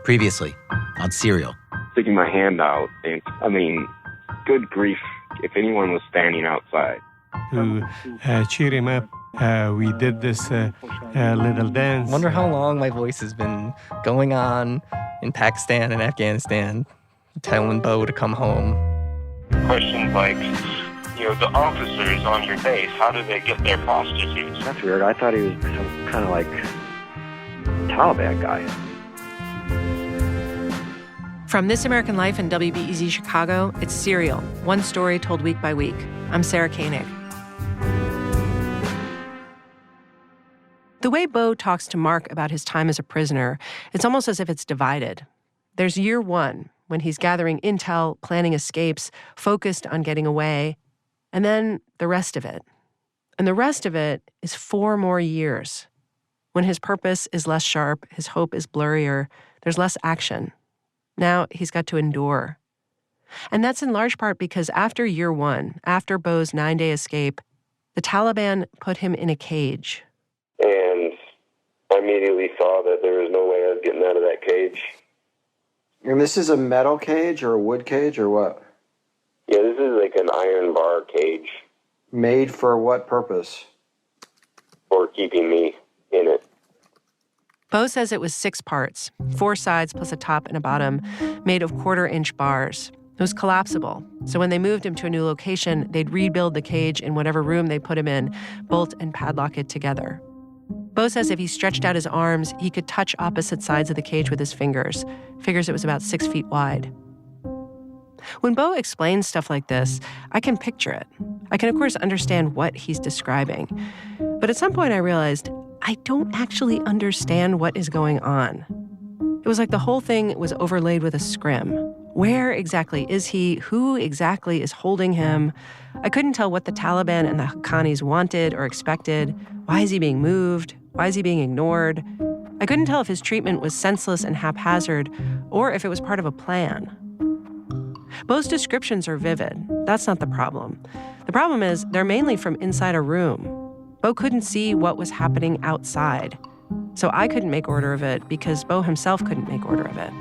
Previously on Serial. Sticking my hand out, and good grief, if anyone was standing outside. To cheer him up, we did this little dance. Wonder how long my voice has been going on in Pakistan and Afghanistan, telling Bo to come home. Questions like, the officers on your base, how do they get their prostitutes? That's weird. I thought he was some kind of like Taliban guy. From This American Life and WBEZ Chicago, it's Serial, one story told week by week. I'm Sarah Koenig. The way Bo talks to Mark about his time as a prisoner, it's almost as if it's divided. There's year one, when he's gathering intel, planning escapes, focused on getting away, and then the rest of it. And the rest of it is 4 more years, when his purpose is less sharp, his hope is blurrier, there's less action. Now he's got to endure. And that's in large part because after year one, after Bo's 9-day escape, the Taliban put him in a cage. And I immediately saw that there was no way I was getting out of that cage. And this is a metal cage or a wood cage or what? Yeah, this is like an iron bar cage. Made for what purpose? For keeping me in it. Bo says it was 6 parts, 4 sides plus a top and a bottom, made of 1/4-inch bars. It was collapsible, so when they moved him to a new location, they'd rebuild the cage in whatever room they put him in, bolt and padlock it together. Bo says if he stretched out his arms, he could touch opposite sides of the cage with his fingers. Figures it was about 6 feet wide. When Bo explains stuff like this, I can picture it. I can, of course, understand what he's describing. But at some point I realized I don't actually understand what is going on. It was like the whole thing was overlaid with a scrim. Where exactly is he? Who exactly is holding him? I couldn't tell what the Taliban and the Haqqanis wanted or expected. Why is he being moved? Why is he being ignored? I couldn't tell if his treatment was senseless and haphazard or if it was part of a plan. Bo's descriptions are vivid. That's not the problem. The problem is they're mainly from inside a room. Bo couldn't see what was happening outside. So I couldn't make order of it because Bo himself couldn't make order of it.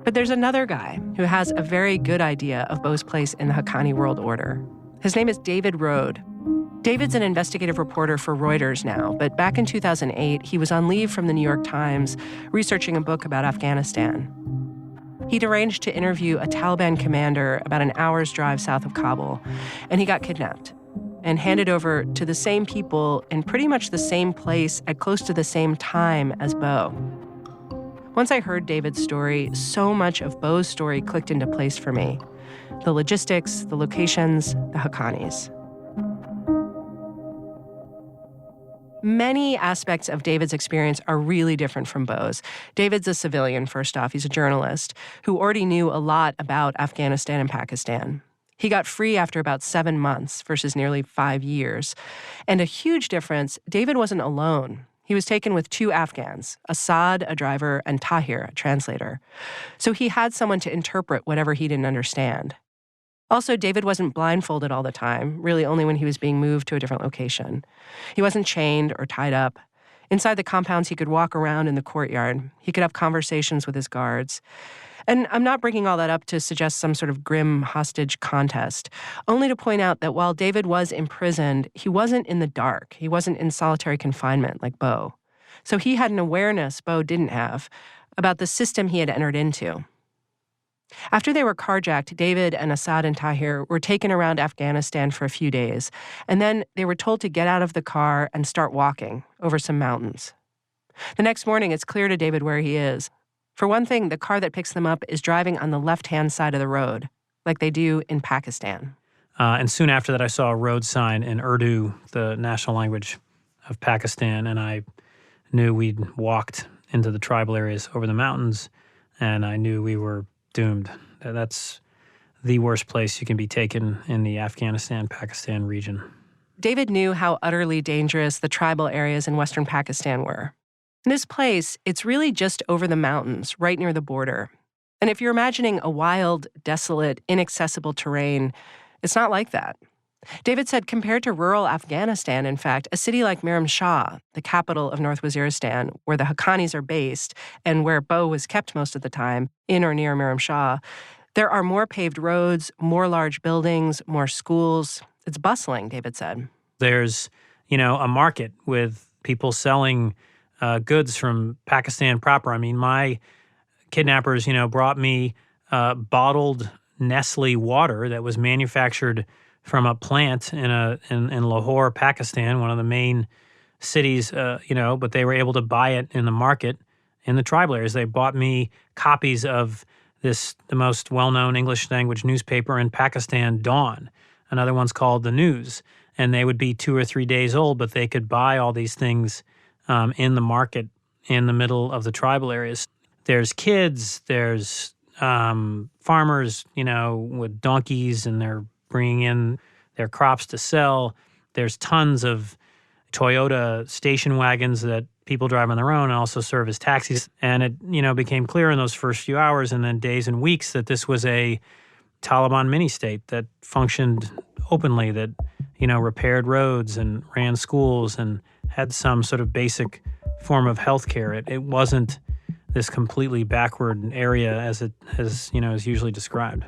But there's another guy who has a very good idea of Bo's place in the Haqqani world order. His name is David Rode. David's an investigative reporter for Reuters now, but back in 2008, he was on leave from the New York Times researching a book about Afghanistan. He'd arranged to interview a Taliban commander about an hour's drive south of Kabul, and he got kidnapped and handed over to the same people in pretty much the same place at close to the same time as Bo. Once I heard David's story, so much of Bo's story clicked into place for me. The logistics, the locations, the Haqqanis. Many aspects of David's experience are really different from Bo's. David's a civilian, first off. He's a journalist who already knew a lot about Afghanistan and Pakistan. He got free after about 7 months versus nearly 5 years. And a huge difference, David wasn't alone. He was taken with 2 Afghans, Assad, a driver, and Tahir, a translator. So he had someone to interpret whatever he didn't understand. Also, David wasn't blindfolded all the time, really only when he was being moved to a different location. He wasn't chained or tied up. Inside the compounds, he could walk around in the courtyard. He could have conversations with his guards. And I'm not bringing all that up to suggest some sort of grim hostage contest, only to point out that while David was imprisoned, he wasn't in the dark. He wasn't in solitary confinement like Bo. So he had an awareness Bo didn't have about the system he had entered into. After they were carjacked, David and Assad and Tahir were taken around Afghanistan for a few days, and then they were told to get out of the car and start walking over some mountains. The next morning, it's clear to David where he is. For one thing, the car that picks them up is driving on the left-hand side of the road, like they do in Pakistan. And soon after that, I saw a road sign in Urdu, the national language of Pakistan, and I knew we'd walked into the tribal areas over the mountains, and I knew we were doomed. That's the worst place you can be taken in the Afghanistan-Pakistan region. David knew how utterly dangerous the tribal areas in western Pakistan were. In this place, it's really just over the mountains, right near the border. And if you're imagining a wild, desolate, inaccessible terrain, it's not like that. David said compared to rural Afghanistan, in fact, a city like Miram Shah, the capital of North Waziristan, where the Haqqanis are based and where Bo was kept most of the time, in or near Miram Shah, there are more paved roads, more large buildings, more schools. It's bustling, David said. There's, a market with people selling goods from Pakistan proper. I mean, my kidnappers, brought me bottled Nestle water that was manufactured from a plant in Lahore, Pakistan, one of the main cities, but they were able to buy it in the market in the tribal areas. They bought me copies of the most well-known English language newspaper in Pakistan, Dawn. Another one's called The News. And they would be 2 or 3 days old, but they could buy all these things in the market in the middle of the tribal areas. There's kids, there's farmers, with donkeys, and they're bringing in their crops to sell. There's tons of Toyota station wagons that people drive on their own and also serve as taxis. And it, became clear in those first few hours and then days and weeks that this was a Taliban mini-state that functioned openly, that, repaired roads and ran schools and had some sort of basic form of healthcare. It wasn't this completely backward area as is usually described.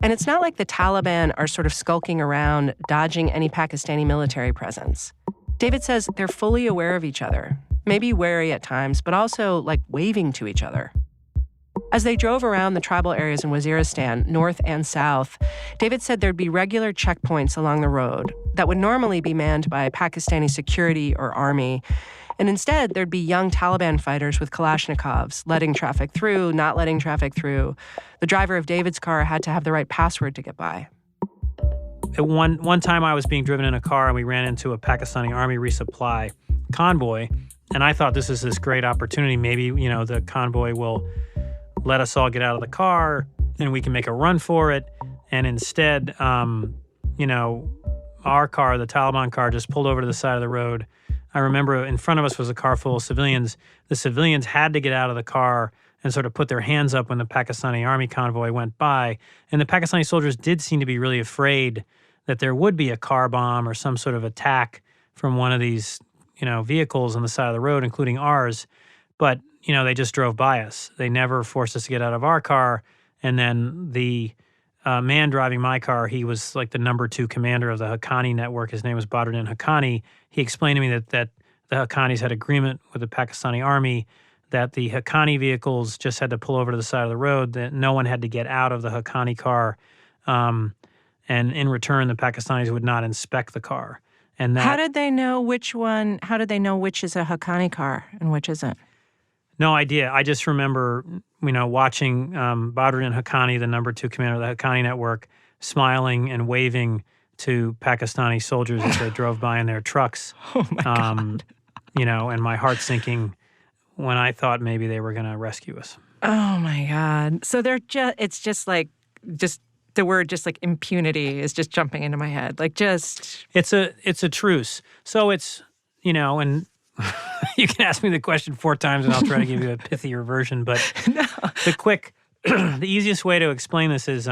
And it's not like the Taliban are sort of skulking around, dodging any Pakistani military presence. David says they're fully aware of each other, maybe wary at times, but also like waving to each other. As they drove around the tribal areas in Waziristan, north and south, David said there'd be regular checkpoints along the road that would normally be manned by Pakistani security or army. And instead, there'd be young Taliban fighters with Kalashnikovs, letting traffic through, not letting traffic through. The driver of David's car had to have the right password to get by. At one time, I was being driven in a car, and we ran into a Pakistani army resupply convoy. And I thought this is this great opportunity. Maybe, the convoy will let us all get out of the car, and we can make a run for it. And instead, our car, the Taliban car, just pulled over to the side of the road. I remember in front of us was a car full of civilians. The civilians had to get out of the car and sort of put their hands up when the Pakistani army convoy went by. And the Pakistani soldiers did seem to be really afraid that there would be a car bomb or some sort of attack from one of these, vehicles on the side of the road, including ours. But, they just drove by us. They never forced us to get out of our car. And then the man driving my car, he was like the number 2 commander of the Haqqani network. His name was Badruddin Haqqani. He explained to me that the Haqqanis had agreement with the Pakistani army that the Haqqani vehicles just had to pull over to the side of the road, that no one had to get out of the Haqqani car. And in return, the Pakistanis would not inspect the car. And that, How did they know which is a Haqqani car and which isn't? No idea. I just remember, watching Badruddin Haqqani, the number 2 commander of the Haqqani network, smiling and waving to Pakistani soldiers as they drove by in their trucks. Oh my God. And my heart sinking when I thought maybe they were going to rescue us. Oh my God. So it's just the word just like impunity is just jumping into my head. It's a truce. So it's, and you can ask me the question 4 times and I'll try to give you a pithier version. But No. the easiest way to explain this is,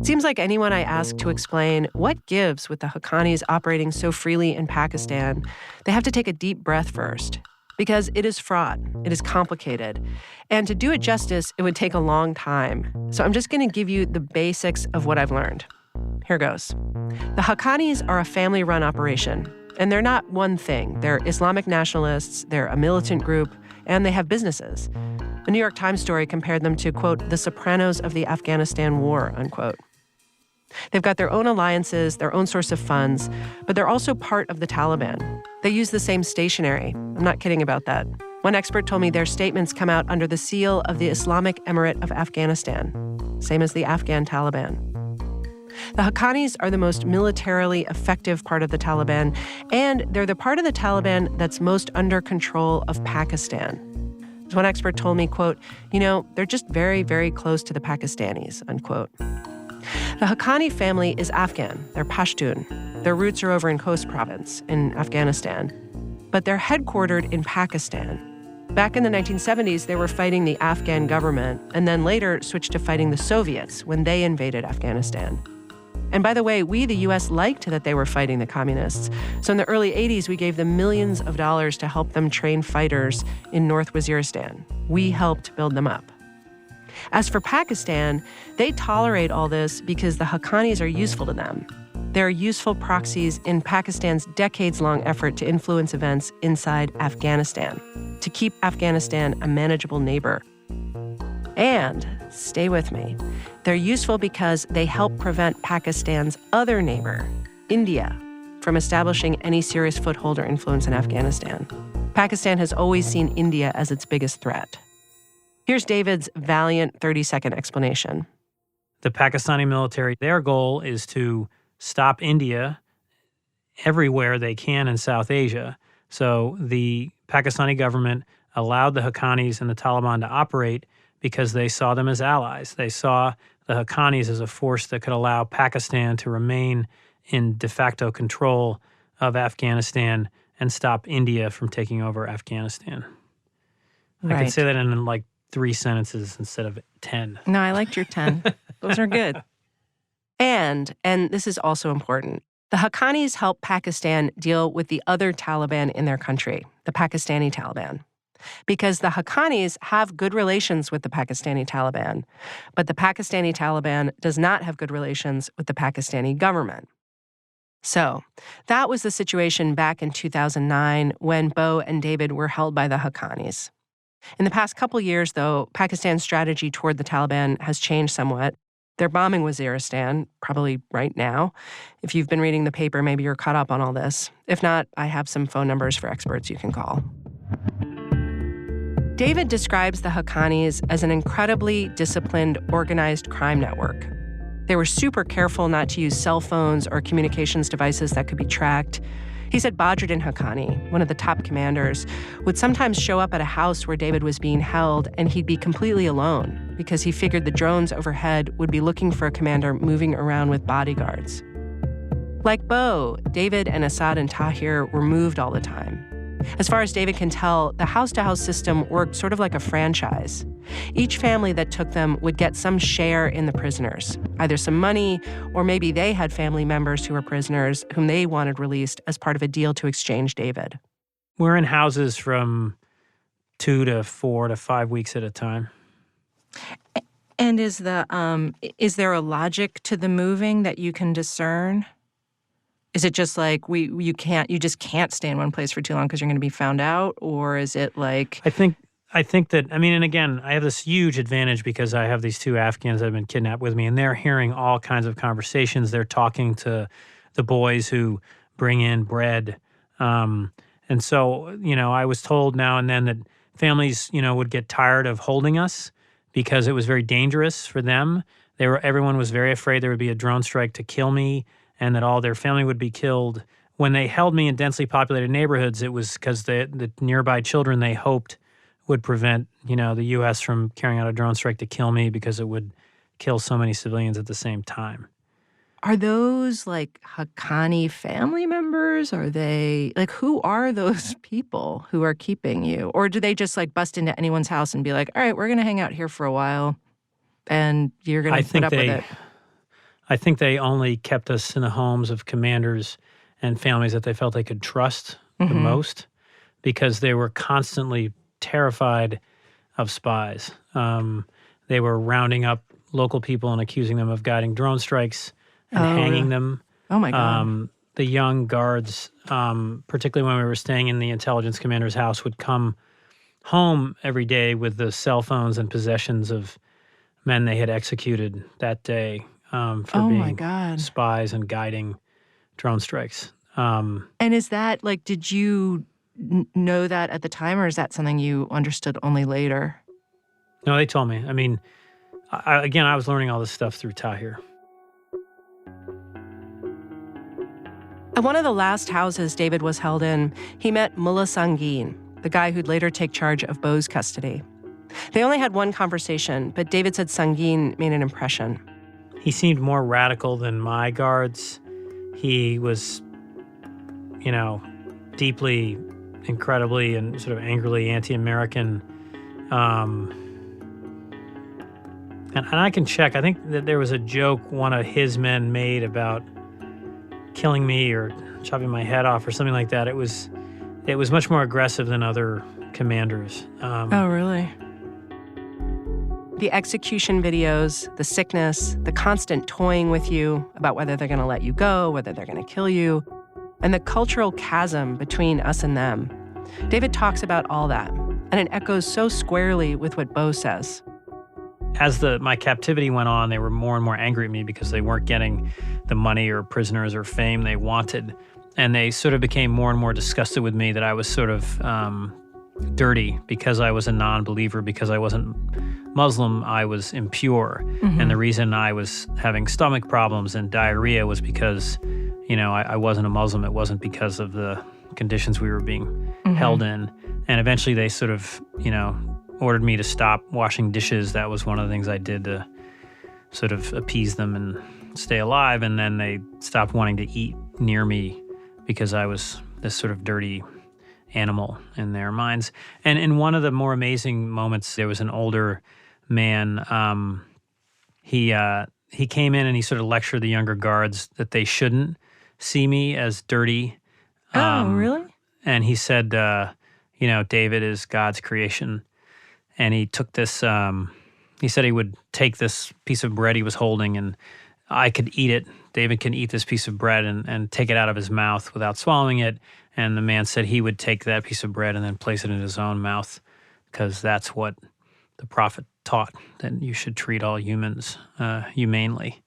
Seems like anyone I ask to explain what gives with the Haqqanis operating so freely in Pakistan, they have to take a deep breath first. Because it is fraught, it is complicated. And to do it justice, it would take a long time. So I'm just going to give you the basics of what I've learned. Here goes. The Haqqanis are a family-run operation. And they're not one thing. They're Islamic nationalists, they're a militant group, and they have businesses. The New York Times story compared them to, quote, the Sopranos of the Afghanistan war, unquote. They've got their own alliances, their own source of funds, but they're also part of the Taliban. They use the same stationery. I'm not kidding about that. One expert told me their statements come out under the seal of the Islamic Emirate of Afghanistan, same as the Afghan Taliban. The Haqqanis are the most militarily effective part of the Taliban, and they're the part of the Taliban that's most under control of Pakistan. As one expert told me, quote, they're just very, very close to the Pakistanis, unquote. The Haqqani family is Afghan. They're Pashtun. Their roots are over in Khost province in Afghanistan. But they're headquartered in Pakistan. Back in the 1970s, they were fighting the Afghan government and then later switched to fighting the Soviets when they invaded Afghanistan. And by the way, we, the U.S., liked that they were fighting the communists. So in the early 80s, we gave them millions of dollars to help them train fighters in North Waziristan. We helped build them up. As for Pakistan, they tolerate all this because the Haqqanis are useful to them. They're useful proxies in Pakistan's decades-long effort to influence events inside Afghanistan, to keep Afghanistan a manageable neighbor. And, stay with me, they're useful because they help prevent Pakistan's other neighbor, India, from establishing any serious foothold or influence in Afghanistan. Pakistan has always seen India as its biggest threat. Here's David's valiant 30-second explanation. The Pakistani military, their goal is to stop India everywhere they can in South Asia. So the Pakistani government allowed the Haqqanis and the Taliban to operate because they saw them as allies. They saw the Haqqanis as a force that could allow Pakistan to remain in de facto control of Afghanistan and stop India from taking over Afghanistan. Right. I could say that in like 3 sentences instead of 10. No, I liked your 10. Those are good. And this is also important, the Haqqanis help Pakistan deal with the other Taliban in their country, the Pakistani Taliban. Because the Haqqanis have good relations with the Pakistani Taliban, but the Pakistani Taliban does not have good relations with the Pakistani government. So that was the situation back in 2009 when Bo and David were held by the Haqqanis. In the past couple years, though, Pakistan's strategy toward the Taliban has changed somewhat. They're bombing Waziristan, probably right now. If you've been reading the paper, maybe you're caught up on all this. If not, I have some phone numbers for experts you can call. David describes the Haqqanis as an incredibly disciplined, organized crime network. They were super careful not to use cell phones or communications devices that could be tracked. He said Badruddin Haqqani, one of the top commanders, would sometimes show up at a house where David was being held, and he'd be completely alone because he figured the drones overhead would be looking for a commander moving around with bodyguards. Like Bo, David and Assad and Tahir were moved all the time. As far as David can tell, the house-to-house system worked sort of like a franchise. Each family that took them would get some share in the prisoners, either some money, or maybe they had family members who were prisoners whom they wanted released as part of a deal to exchange David. We're in houses from 2 to 4 to 5 weeks at a time. And is there a logic to the moving that you can discern? Is it just like you just can't stay in one place for too long because you're going to be found out, or is it like? I think that, I mean, and again, I have this huge advantage because I have these 2 Afghans that have been kidnapped with me, and they're hearing all kinds of conversations. They're talking to the boys who bring in bread. And so, I was told now and then that families, would get tired of holding us because it was very dangerous for them. Everyone was very afraid there would be a drone strike to kill me and that all their family would be killed. When they held me in densely populated neighborhoods, it was because the nearby children they hoped would prevent, the U.S. from carrying out a drone strike to kill me because it would kill so many civilians at the same time. Are those like Haqqani family members? Are they who are those people who are keeping you? Or do they just bust into anyone's house and be like, all right, we're going to hang out here for a while and you're going to put up with it? I think they only kept us in the homes of commanders and families that they felt they could trust the most because they were constantly terrified of spies. They were rounding up local people and accusing them of guiding drone strikes and hanging them. Oh, my God. The young guards, particularly when we were staying in the intelligence commander's house, would come home every day with the cell phones and possessions of men they had executed that day for being spies and guiding drone strikes. And is that, did you know that at the time, or is that something you understood only later? No, they told me. I mean, I was learning all this stuff through Tahir. At one of the last houses David was held in, he met Mullah Sangin, the guy who'd later take charge of Bo's custody. They only had one conversation, but David said Sangin made an impression. He seemed more radical than my guards. He was, deeply incredibly and sort of angrily anti-American. And I can check. I think that there was a joke one of his men made about killing me or chopping my head off or something like that. It was much more aggressive than other commanders. Oh, really? The execution videos, the sickness, the constant toying with you about whether they're going to let you go, whether they're going to kill you, and the cultural chasm between us and them. David talks about all that, and it echoes so squarely with what Bo says. As my captivity went on, they were more and more angry at me because they weren't getting the money or prisoners or fame they wanted. And they sort of became more and more disgusted with me that I was sort of dirty because I was a non-believer, because I wasn't Muslim, I was impure. Mm-hmm. And the reason I was having stomach problems and diarrhea was because, I wasn't a Muslim. It wasn't because of the conditions we were being held in. And eventually they sort of, ordered me to stop washing dishes. That was one of the things I did to sort of appease them and stay alive. And then they stopped wanting to eat near me because I was this sort of dirty animal in their minds. And in one of the more amazing moments, there was an older man. He came in and he sort of lectured the younger guards that they shouldn't see me as dirty. Oh, really? And he said, David is God's creation. And he took this, he said he would take this piece of bread he was holding and I could eat it. David can eat this piece of bread and take it out of his mouth without swallowing it. And the man said he would take that piece of bread and then place it in his own mouth because that's what the prophet taught, that you should treat all humans humanely.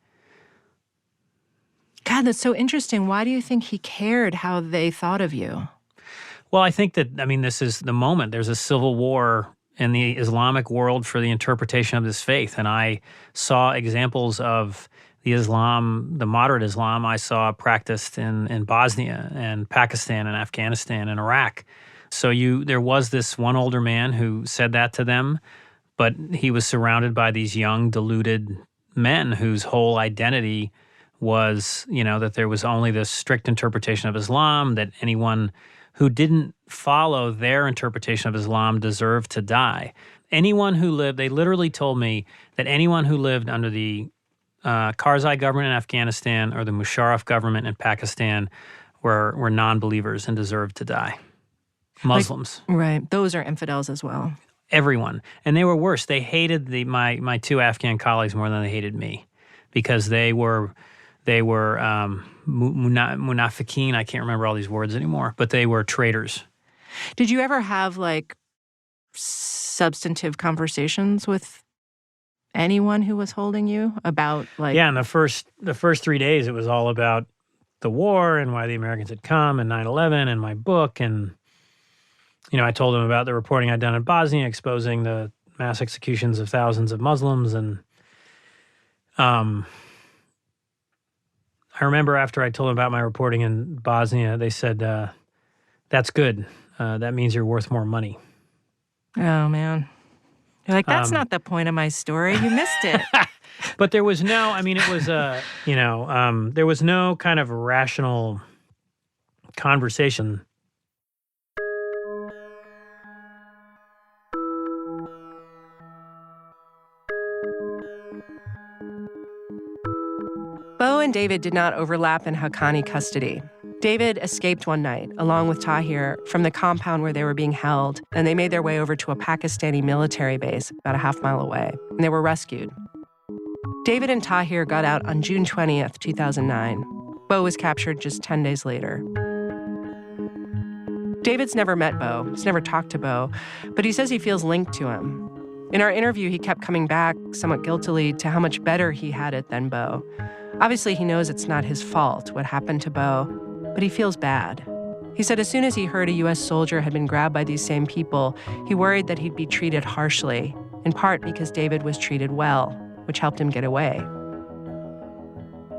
God, that's so interesting. Why do you think he cared how they thought of you? Well, I think that, this is the moment. There's a civil war in the Islamic world for the interpretation of this faith. And I saw examples of the moderate Islam I saw practiced in Bosnia and Pakistan and Afghanistan and Iraq. So there was this one older man who said that to them, but he was surrounded by these young, deluded men whose whole identity was, that there was only this strict interpretation of Islam, that anyone who didn't follow their interpretation of Islam deserved to die. Anyone who lived, they literally told me that anyone who lived under the Karzai government in Afghanistan or the Musharraf government in Pakistan were non-believers and deserved to die. Muslims. Right. Those are infidels as well. Everyone. And they were worse. They hated my two Afghan colleagues more than they hated me because they were munafiqeen. I can't remember all these words anymore, but they were traitors. Did you ever have substantive conversations with anyone who was holding you about Yeah, in the first 3 days, it was all about the war and why the Americans had come and 9/11 and my book. And, I told them about the reporting I'd done in Bosnia, exposing the mass executions of thousands of Muslims. And I remember after I told them about my reporting in Bosnia, they said, that's good. That means you're worth more money. Oh, man. You're like, that's not the point of my story. You missed it. But there was no, it was, there was no kind of rational conversation. Bo and David did not overlap in Haqqani custody. David escaped one night, along with Tahir, from the compound where they were being held, and they made their way over to a Pakistani military base about a half-mile away, and they were rescued. David and Tahir got out on June 20th, 2009. Bo was captured just 10 days later. David's never met Bo. He's never talked to Bo, but he says he feels linked to him. In our interview, he kept coming back, somewhat guiltily, to how much better he had it than Bo. Obviously, he knows it's not his fault what happened to Bo, but he feels bad. He said as soon as he heard a U.S. soldier had been grabbed by these same people, he worried that he'd be treated harshly, in part because David was treated well, which helped him get away.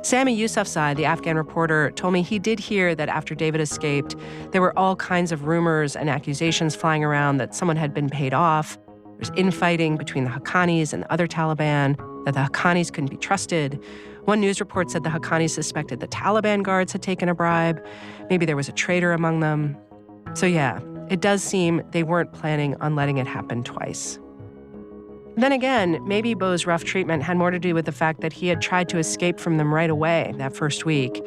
Sami Yousafzai, the Afghan reporter, told me he did hear that after David escaped, there were all kinds of rumors and accusations flying around that someone had been paid off. There's infighting between the Haqqanis and other Taliban, that the Haqqanis couldn't be trusted. One news report said the Haqqanis suspected the Taliban guards had taken a bribe. Maybe there was a traitor among them. So yeah, it does seem they weren't planning on letting it happen twice. Then again, maybe Beau's rough treatment had more to do with the fact that he had tried to escape from them right away that first week.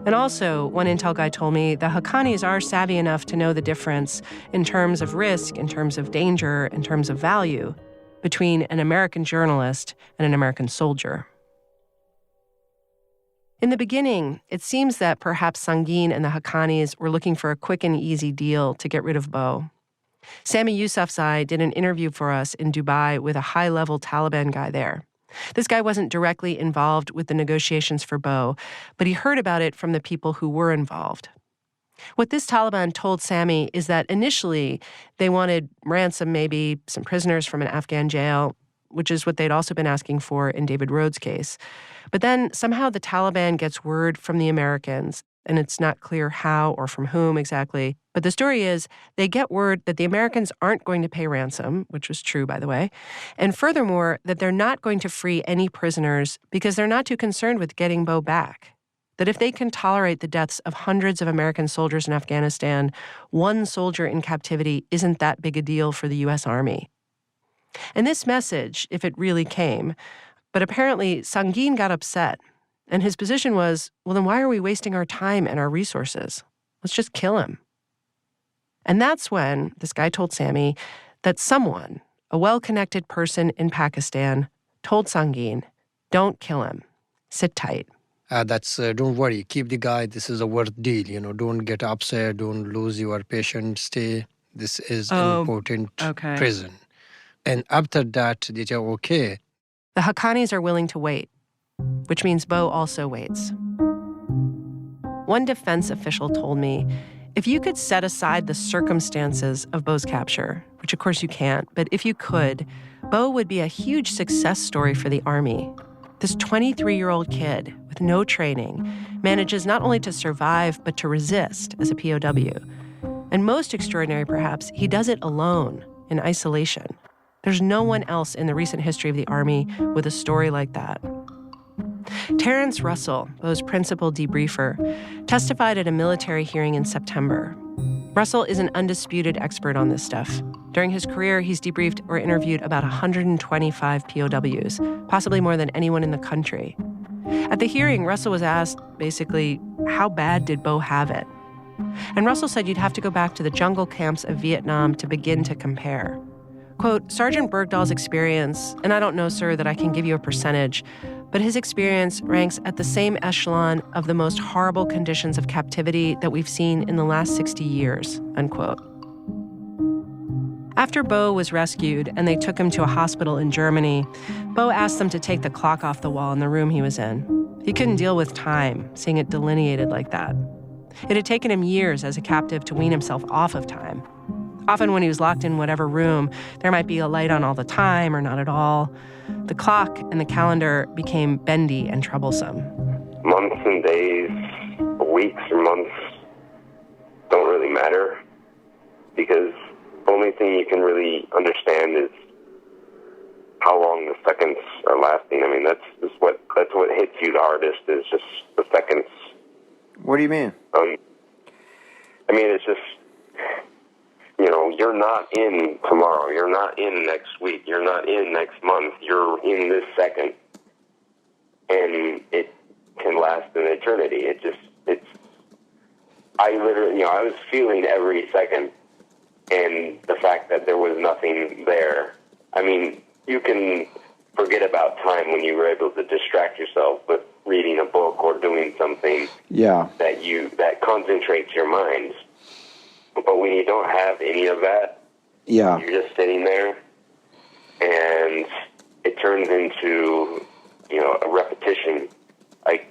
And also, one intel guy told me the Haqqanis are savvy enough to know the difference in terms of risk, in terms of danger, in terms of value between an American journalist and an American soldier. In the beginning, it seems that perhaps Sangin and the Haqqanis were looking for a quick and easy deal to get rid of Beau. Sami Yousafzai did an interview for us in Dubai with a high-level Taliban guy there. This guy wasn't directly involved with the negotiations for Beau, but he heard about it from the people who were involved. What this Taliban told Sami is that initially they wanted ransom, maybe some prisoners from an Afghan jail, which is what they'd also been asking for in David Rhodes' case. But then somehow the Taliban gets word from the Americans, and it's not clear how or from whom exactly. But the story is they get word that the Americans aren't going to pay ransom, which was true, by the way, and furthermore, that they're not going to free any prisoners because they're not too concerned with getting Beau back. That if they can tolerate the deaths of hundreds of American soldiers in Afghanistan, one soldier in captivity isn't that big a deal for the U.S. Army. And this message, if it really came, but apparently Sangin got upset. And his position was, well, then why are we wasting our time and our resources? Let's just kill him. And that's when this guy told Sami that someone, a well-connected person in Pakistan, told Sangin, don't kill him. Sit tight. Don't worry. Keep the guy. This is a worth deal. Don't get upset. Don't lose your patient. Stay. This is an important prison. And after that, they say, okay. The Haqqanis are willing to wait, which means Beau also waits. One defense official told me, if you could set aside the circumstances of Beau's capture, which of course you can't, but if you could, Beau would be a huge success story for the Army. This 23-year-old kid with no training manages not only to survive, but to resist as a POW. And most extraordinary, perhaps, he does it alone, in isolation. There's no one else in the recent history of the Army with a story like that. Terrence Russell, Beau's principal debriefer, testified at a military hearing in September. Russell is an undisputed expert on this stuff. During his career, he's debriefed or interviewed about 125 POWs, possibly more than anyone in the country. At the hearing, Russell was asked, basically, how bad did Beau have it? And Russell said you'd have to go back to the jungle camps of Vietnam to begin to compare. Quote, Sergeant Bergdahl's experience, and I don't know, sir, that I can give you a percentage, but his experience ranks at the same echelon of the most horrible conditions of captivity that we've seen in the last 60 years, unquote. After Beau was rescued and they took him to a hospital in Germany, Beau asked them to take the clock off the wall in the room he was in. He couldn't deal with time, seeing it delineated like that. It had taken him years as a captive to wean himself off of time. Often when he was locked in whatever room, there might be a light on all the time or not at all. The clock and the calendar became bendy and troublesome. Months and days, weeks or months don't really matter because the only thing you can really understand is how long the seconds are lasting. I mean, that's what hits you the hardest is just the seconds. What do you mean? It's just, you're not in tomorrow. You're not in next week. You're not in next month. You're in this second. And it can last an eternity. I was feeling every second and the fact that there was nothing there. I mean, you can forget about time when you were able to distract yourself with reading a book or doing something that concentrates your mind. But when you don't have any of that, you're just sitting there, and it turns into, a repetition. Like,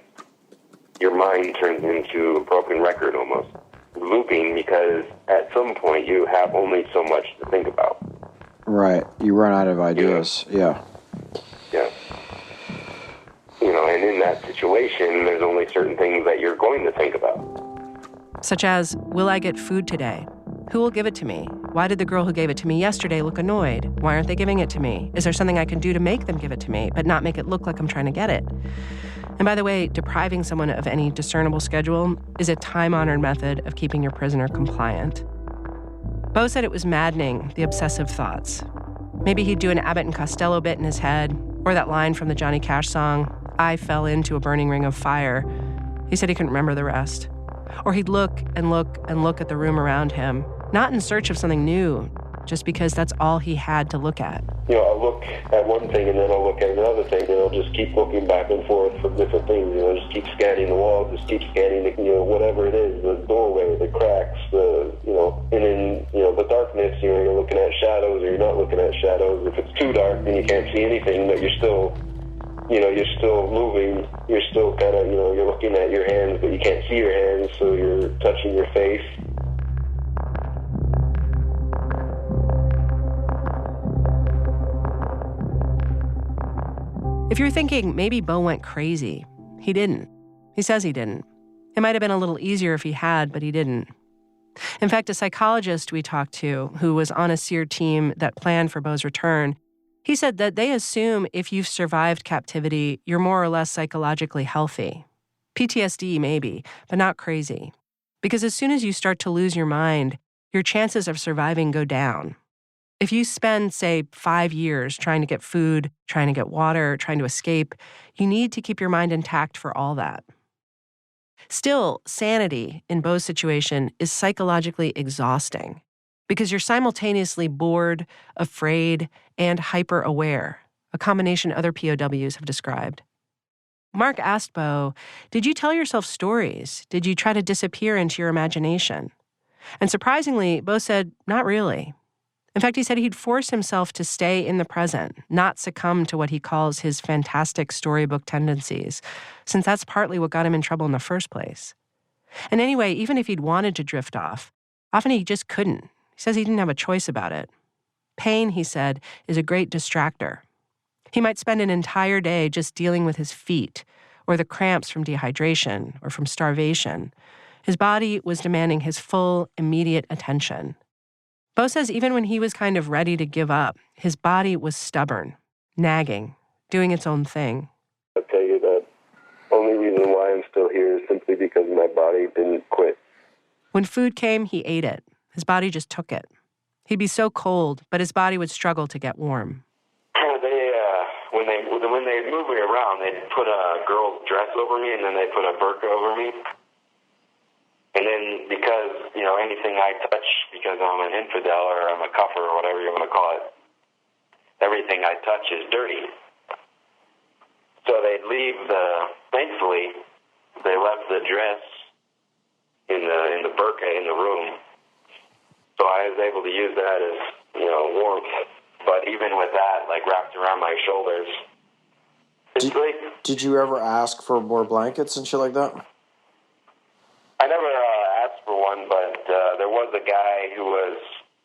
your mind turns into a broken record almost, looping, because at some point you have only so much to think about. Right. You run out of ideas. Yeah. And in that situation, there's only certain things that you're going to think about. Such as, will I get food today? Who will give it to me? Why did the girl who gave it to me yesterday look annoyed? Why aren't they giving it to me? Is there something I can do to make them give it to me, but not make it look like I'm trying to get it? And by the way, depriving someone of any discernible schedule is a time-honored method of keeping your prisoner compliant. Bo said it was maddening, the obsessive thoughts. Maybe he'd do an Abbott and Costello bit in his head, or that line from the Johnny Cash song, "I fell into a burning ring of fire." He said he couldn't remember the rest. Or he'd look and look and look at the room around him, not in search of something new, just because that's all he had to look at. I'll look at one thing and then I'll look at another thing, and I'll just keep looking back and forth for different things. Just keep scanning the walls, just keep scanning whatever it is, the doorway, the cracks, and in the darkness, you're looking at shadows or you're not looking at shadows. If it's too dark, then you can't see anything, but you're still moving. You're still kind of, you're looking at your hands, but you can't see your hands, so you're touching your face. If you're thinking maybe Bo went crazy, he didn't. He says he didn't. It might have been a little easier if he had, but he didn't. In fact, a psychologist we talked to who was on a SEER team that planned for Bo's return, he said that they assume if you've survived captivity, you're more or less psychologically healthy. PTSD maybe, but not crazy. Because as soon as you start to lose your mind, your chances of surviving go down. If you spend, say, 5 years trying to get food, trying to get water, trying to escape, you need to keep your mind intact for all that. Still, sanity in Bo's situation is psychologically exhausting because you're simultaneously bored, afraid, and hyper-aware, a combination other POWs have described. Mark asked Bo, did you tell yourself stories? Did you try to disappear into your imagination? And surprisingly, Bo said, not really. In fact, he said he'd force himself to stay in the present, not succumb to what he calls his fantastic storybook tendencies, since that's partly what got him in trouble in the first place. And anyway, even if he'd wanted to drift off, often he just couldn't. He says he didn't have a choice about it. Pain, he said, is a great distractor. He might spend an entire day just dealing with his feet, or the cramps from dehydration, or from starvation. His body was demanding his full, immediate attention. Bo says even when he was kind of ready to give up, his body was stubborn, nagging, doing its own thing. I'll tell you that only reason why I'm still here is simply because my body didn't quit. When food came, he ate it. His body just took it. He'd be so cold, but his body would struggle to get warm. When they moved me around, they'd put a girl's dress over me, and then they put a burqa over me. And then because, anything I touch, because I'm an infidel or I'm a kafir or whatever you want to call it, everything I touch is dirty. So they'd leave thankfully, they left the dress in the burqa in the room. So I was able to use that as, warmth. But even with that, wrapped around my shoulders. Did you ever ask for more blankets and shit like that? I never asked for one, but there was a guy who was,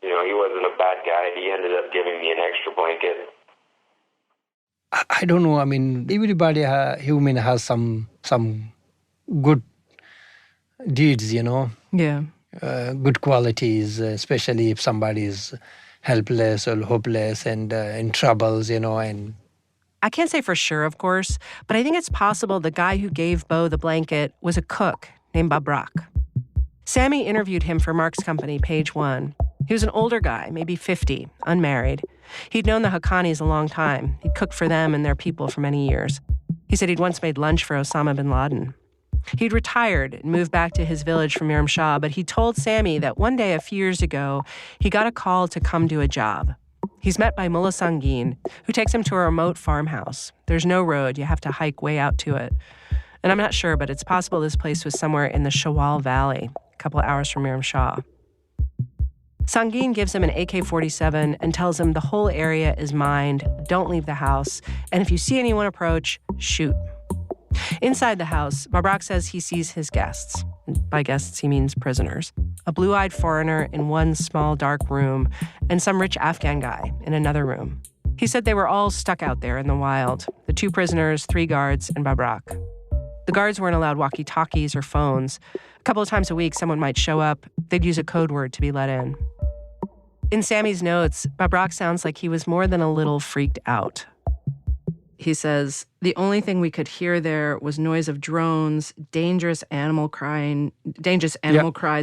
he wasn't a bad guy. He ended up giving me an extra blanket. I don't know. I mean, everybody, human has some good deeds, Yeah. Good qualities, especially if somebody is helpless or hopeless and in troubles, and... I can't say for sure, of course, but I think it's possible the guy who gave Bo the blanket was a cook named Babrak. Sammy interviewed him for Mark's company, Page One. He was an older guy, maybe 50, unmarried. He'd known the Haqqanis a long time. He'd cooked for them and their people for many years. He said he'd once made lunch for Osama bin Laden. He'd retired and moved back to his village from Miram Shah, but he told Sammy that one day a few years ago, he got a call to come do a job. He's met by Mullah Sangin, who takes him to a remote farmhouse. There's no road. You have to hike way out to it. And I'm not sure, but it's possible this place was somewhere in the Shawal Valley, a couple of hours from Miram Shah. Sangin gives him an AK-47 and tells him the whole area is mined, don't leave the house, and if you see anyone approach, shoot. Inside the house, Babrak says he sees his guests. By guests, he means prisoners. A blue-eyed foreigner in one small, dark room, and some rich Afghan guy in another room. He said they were all stuck out there in the wild, the 2 prisoners, 3 guards, and Babrak. The guards weren't allowed walkie-talkies or phones. A couple of times a week, someone might show up. They'd use a code word to be let in. In Sammy's notes, Babrak sounds like he was more than a little freaked out. He says, the only thing we could hear there was noise of drones, dangerous animal cries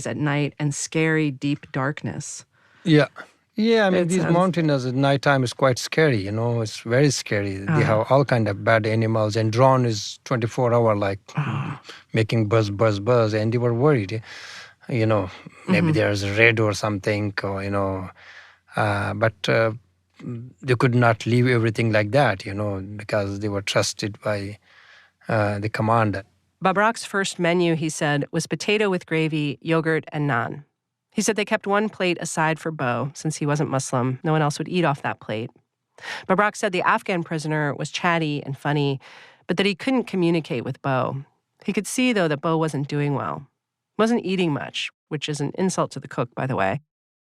at night, and scary, deep darkness. Yeah. Yeah, I mean, these mountainous at nighttime is quite scary, you know. It's very scary. They have all kind of bad animals. And drone is 24-hour, like, making buzz, buzz, buzz. And they were worried, you know, maybe there's a raid or something, or, you know. But they could not leave everything like that, you know, because they were trusted by the commander. Babrak's first menu, he said, was potato with gravy, yogurt, and naan. He said they kept one plate aside for Bo, since he wasn't Muslim. No one else would eat off that plate. Babrak said the Afghan prisoner was chatty and funny, but that he couldn't communicate with Bo. He could see, though, that Bo wasn't doing well. Wasn't eating much, which is an insult to the cook, by the way.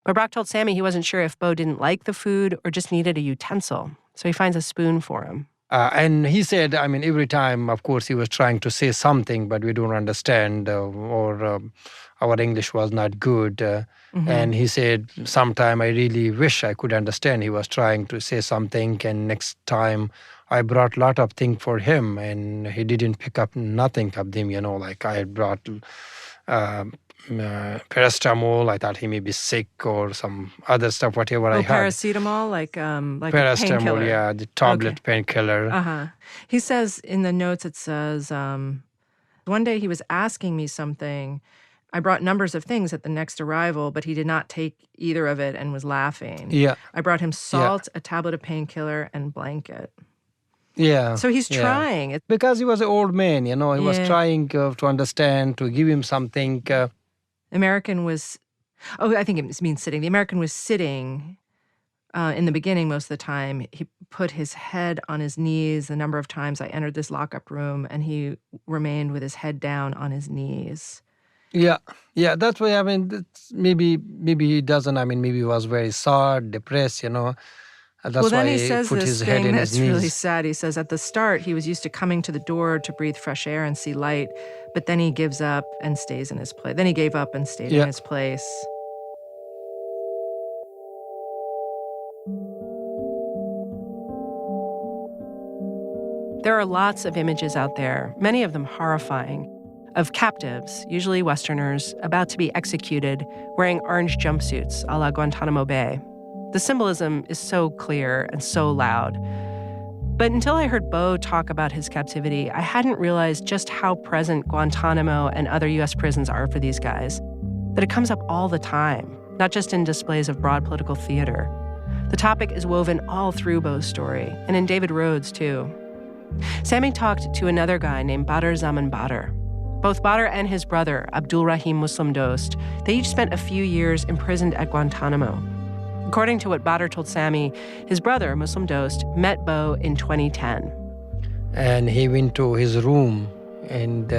Babrak told Sammy he wasn't sure if Bo didn't like the food or just needed a utensil, so he finds a spoon for him. And he said, I mean, every time, of course, he was trying to say something, but we don't understand, or our English was not good. And he said, sometime I really wish I could understand. He was trying to say something, and next time I brought a lot of things for him, and he didn't pick up nothing of them, you know, like I had brought paracetamol. I thought he may be sick or some other stuff, whatever I had. Paracetamol, like paracetamol, painkiller. Yeah, the tablet painkiller. He says in the notes, it says, one day he was asking me something. I brought numbers of things at the next arrival, but he did not take either of it and was laughing. Yeah. I brought him salt, a tablet of painkiller, and blanket. Yeah. So he's trying. Because he was an old man, you know, he was trying to understand, to give him something. American was, I think it means sitting. The American was sitting in the beginning most of the time. He put his head on his knees the number of times I entered this lockup room, and he remained with his head down on his knees. Yeah, that's why, I mean, maybe he doesn't, I mean, maybe he was very sad, depressed, you know. That's then why he says put this his head in his that's knees. really sad. He says at the start, he was used to coming to the door to breathe fresh air and see light, but then he gives up and stays in his place. Then he gave up and stayed in his place. There are lots of images out there, many of them horrifying, of captives, usually Westerners, about to be executed, wearing orange jumpsuits a la Guantanamo Bay. The symbolism is so clear and so loud. But until I heard Bo talk about his captivity, I hadn't realized just how present Guantanamo and other U.S. prisons are for these guys, that it comes up all the time, not just in displays of broad political theater. The topic is woven all through Bo's story, and in David Rhodes, too. Sammy talked to another guy named Badr Zaman Badr. Both Badr and his brother, Abdul Rahim Muslim Dost, they each spent a few years imprisoned at Guantanamo. According to what Badr told Sammy, his brother, Muslim Dost, met Bo in 2010. And he went to his room, and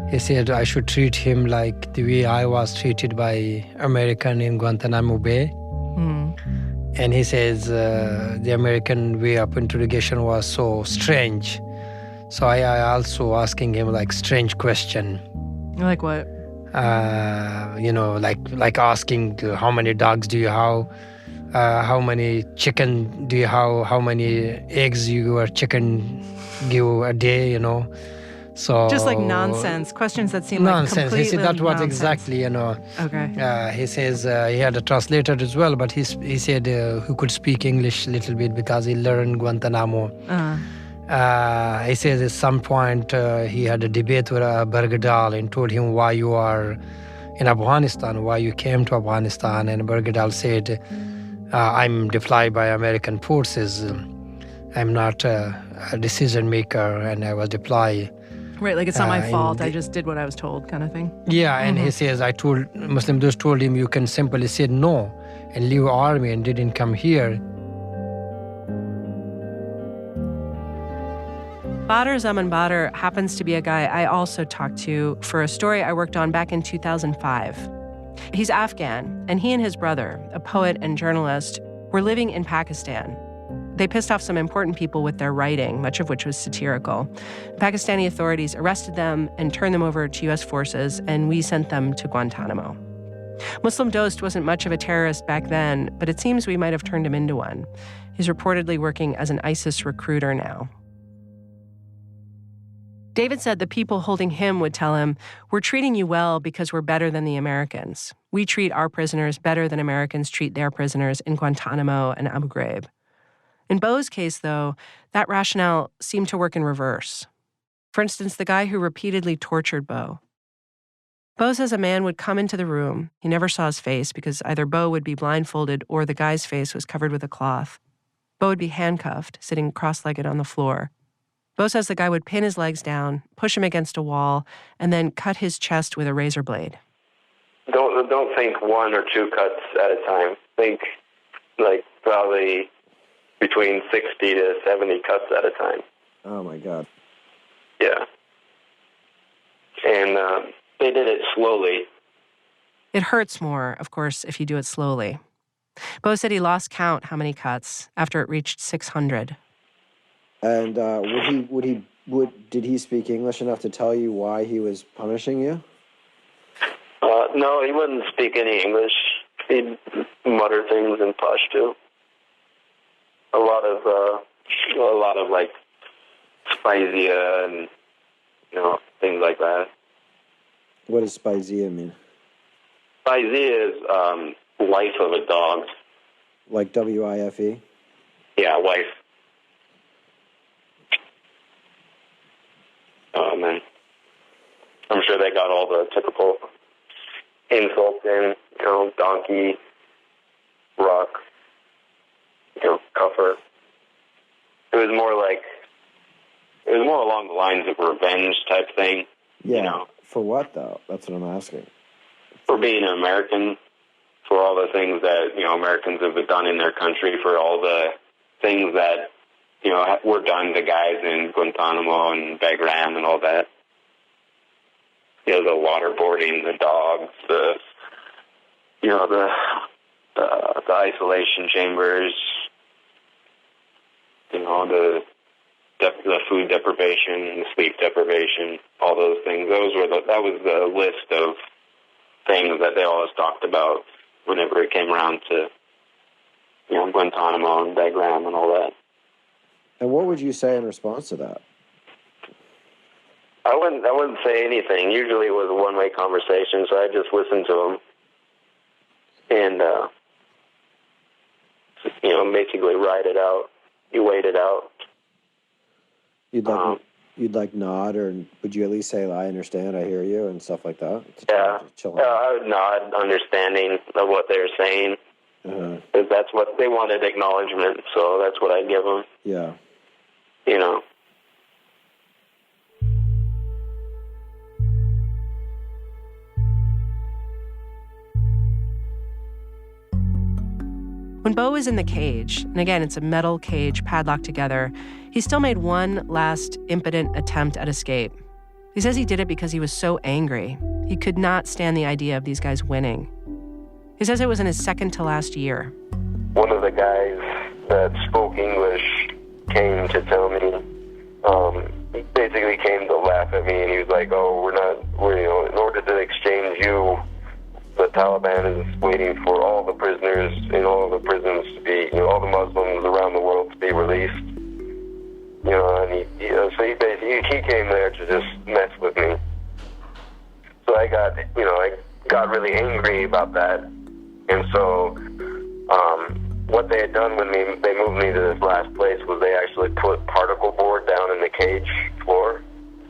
he said I should treat him like the way I was treated by American in Guantanamo Bay. And he says the American way of interrogation was so strange. So I also asking him like strange question. Like what? You know, like asking how many dogs do you have, how many chicken do you have, how many eggs your chicken give a day, you know. So just like nonsense questions that seem nonsense. Like completely He said that was nonsense. exactly, you know. Okay. He says he had a translator as well, but he said who could speak English a little bit because he learned Guantanamo. He says at some point he had a debate with Bergdahl and told him why you are in Afghanistan, why you came to Afghanistan. And Bergdahl said, I'm deployed by American forces. I'm not a decision maker, and I was deployed. Right, like it's not my fault. I just did what I was told, kind of thing. Yeah, and he says, Muslim Dost told him, you can simply say no and leave army and didn't come here. Badr Zaman Badr happens to be a guy I also talked to for a story I worked on back in 2005. He's Afghan, and he and his brother, a poet and journalist, were living in Pakistan. They pissed off some important people with their writing, much of which was satirical. Pakistani authorities arrested them and turned them over to U.S. forces, and we sent them to Guantanamo. Muslim Dost wasn't much of a terrorist back then, but it seems we might have turned him into one. He's reportedly working as an ISIS recruiter now. David said the people holding him would tell him, "We're treating you well because we're better than the Americans. We treat our prisoners better than Americans treat their prisoners in Guantanamo and Abu Ghraib." In Beau's case, though, that rationale seemed to work in reverse. For instance, the guy who repeatedly tortured Beau. Beau says a man would come into the room. He never saw his face because either Beau would be blindfolded or the guy's face was covered with a cloth. Beau would be handcuffed, sitting cross-legged on the floor. Beau says the guy would pin his legs down, push him against a wall, and then cut his chest with a razor blade. Don't think 1 or 2 cuts at a time. Think like probably between 60 to 70 cuts at a time. Oh my God. Yeah. And they did it slowly. It hurts more, of course, if you do it slowly. Beau said he lost count how many cuts after it reached 600. And did he speak English enough to tell you why he was punishing you? No, he wouldn't speak any English. He'd mutter things in Pashto. A lot of like spizia and things like that. What does spizia mean? Spizia is wife of a dog. Like WIFE? Yeah, wife. Oh man, I'm sure they got all the typical insults in, donkey, rock, cuffer. It was more along the lines of revenge type thing. Yeah. For what though? That's what I'm asking. For being an American, for all the things that Americans have done in their country, for all the things that were done to guys in Guantanamo and Bagram and all that. The waterboarding, the dogs, the isolation chambers, the food deprivation, the sleep deprivation, all those things. That was the list of things that they always talked about whenever it came around to Guantanamo and Bagram and all that. And what would you say in response to that? I wouldn't say anything. Usually it was a one-way conversation, so I just listened to them and basically ride it out. You wait it out. You'd nod, or would you at least say, "I understand, I hear you," and stuff like that? Yeah, I would nod, understanding of what they're saying. Because that's what they wanted, acknowledgement. So that's what I give them. Yeah. When Beau was in the cage, and again, it's a metal cage padlocked together, he still made one last impotent attempt at escape. He says he did it because he was so angry. He could not stand the idea of these guys winning. He says it was in his second to last year. One of the guys that spoke English came to tell me, he basically came to laugh at me, and he was like, in order to exchange you, the Taliban is waiting for all the prisoners in all the prisons to be, all the Muslims around the world to be released. And he came there to just mess with me. So I got really angry about that. And so, what they had done when they moved me to this last place was they actually put particle board down in the cage floor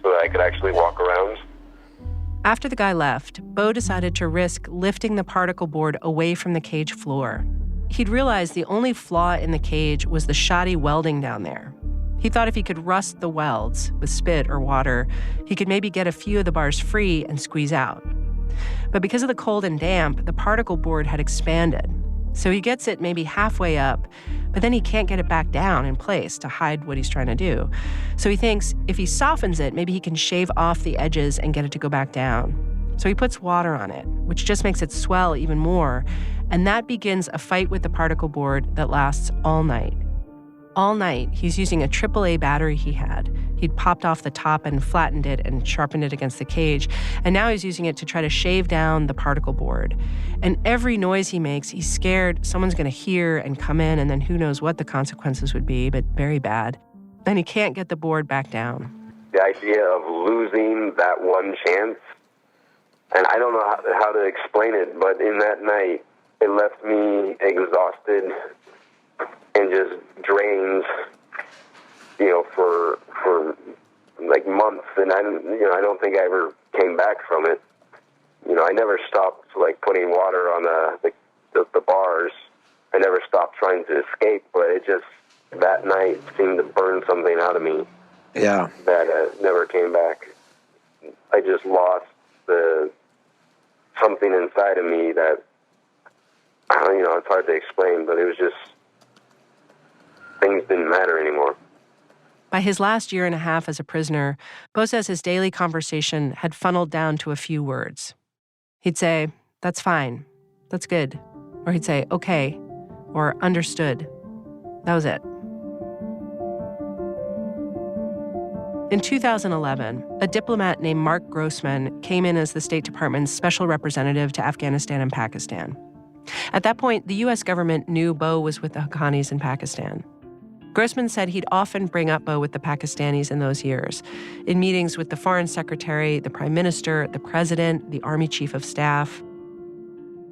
so that I could actually walk around. After the guy left, Beau decided to risk lifting the particle board away from the cage floor. He'd realized the only flaw in the cage was the shoddy welding down there. He thought if he could rust the welds with spit or water, he could maybe get a few of the bars free and squeeze out. But because of the cold and damp, the particle board had expanded. So he gets it maybe halfway up, but then he can't get it back down in place to hide what he's trying to do. So he thinks if he softens it, maybe he can shave off the edges and get it to go back down. So he puts water on it, which just makes it swell even more, and that begins a fight with the particle board that lasts all night. All night, he's using a AAA battery he had. He'd popped off the top and flattened it and sharpened it against the cage, and now he's using it to try to shave down the particle board. And every noise he makes, he's scared someone's going to hear and come in, and then who knows what the consequences would be, but very bad. And he can't get the board back down. Yeah, idea of losing that one chance, and I don't know how to explain it, but in that night, it left me exhausted and just drained, for like months, and I don't think I ever came back from it. I never stopped like putting water on the bars. I never stopped trying to escape, but it just that night seemed to burn something out of me. Yeah. That never came back. I just lost something inside of me that it's hard to explain, but it was just things didn't matter anymore. By his last year and a half as a prisoner, Bo says his daily conversation had funneled down to a few words. He'd say, "That's fine. That's good." Or he'd say, "Okay," or "Understood." That was it. In 2011, a diplomat named Mark Grossman came in as the State Department's special representative to Afghanistan and Pakistan. At that point, the U.S. government knew Bo was with the Haqqanis in Pakistan. Grossman said he'd often bring up Bo with the Pakistanis in those years, in meetings with the foreign secretary, the prime minister, the president, the army chief of staff.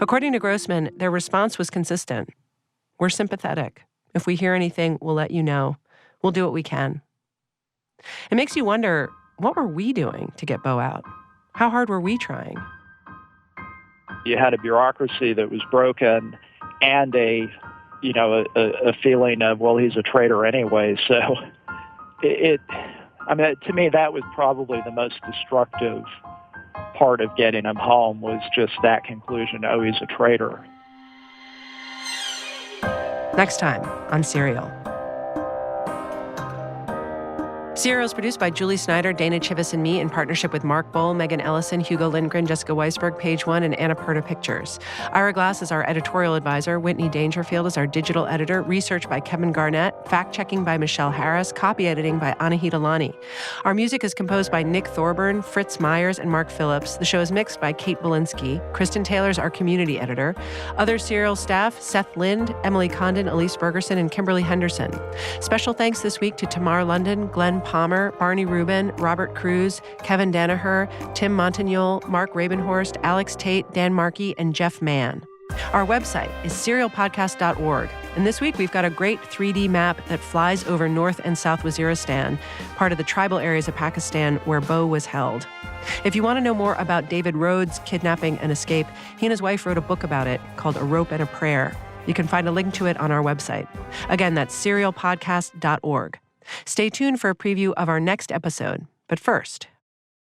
According to Grossman, their response was consistent. "We're sympathetic. If we hear anything, we'll let you know. We'll do what we can." It makes you wonder, what were we doing to get Bo out? How hard were we trying? You had a bureaucracy that was broken and a feeling of, well, he's a traitor anyway. So to me, that was probably the most destructive part of getting him home, was just that conclusion, oh, he's a traitor. Next time on Serial. Serial is produced by Julie Snyder, Dana Chivvis, and me in partnership with Mark Bohl, Megan Ellison, Hugo Lindgren, Jessica Weisberg, Page One, and Anna Perta Pictures. Ira Glass is our editorial advisor. Whitney Dangerfield is our digital editor. Research by Kevin Garnett. Fact-checking by Michelle Harris. Copy editing by Anahita Lani. Our music is composed by Nick Thorburn, Fritz Myers, and Mark Phillips. The show is mixed by Kate Belinsky. Kristen Taylor is our community editor. Other Serial staff, Seth Lind, Emily Condon, Elise Bergerson, and Kimberly Henderson. Special thanks this week to Tamar London, Glenn Palmer, Barney Rubin, Robert Cruz, Kevin Danaher, Tim Montagnol, Mark Rabenhorst, Alex Tate, Dan Markey, and Jeff Mann. Our website is serialpodcast.org. And this week, we've got a great 3D map that flies over North and South Waziristan, part of the tribal areas of Pakistan where Bo was held. If you want to know more about David Rhodes' kidnapping and escape, he and his wife wrote a book about it called A Rope and a Prayer. You can find a link to it on our website. Again, that's serialpodcast.org. Stay tuned for a preview of our next episode. But first,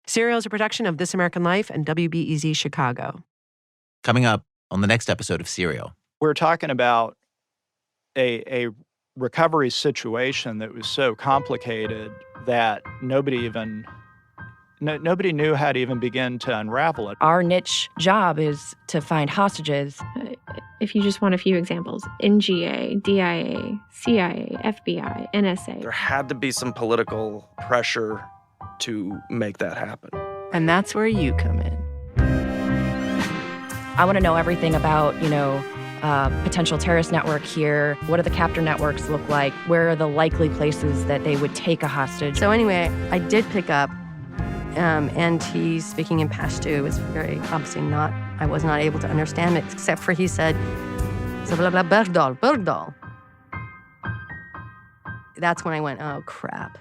Serial is a production of This American Life and WBEZ Chicago. Coming up on the next episode of Serial. We're talking about a recovery situation that was so complicated that nobody knew how to even begin to unravel it. Our niche job is to find hostages. If you just want a few examples, NGA, DIA, CIA, FBI, NSA. There had to be some political pressure to make that happen. And that's where you come in. I want to know everything about, potential terrorist network here. What do the captor networks look like? Where are the likely places that they would take a hostage? So anyway, I did pick up, and he's speaking in Pashto. It was very obviously I was not able to understand it, except for he said, Berdal. That's when I went, oh, crap.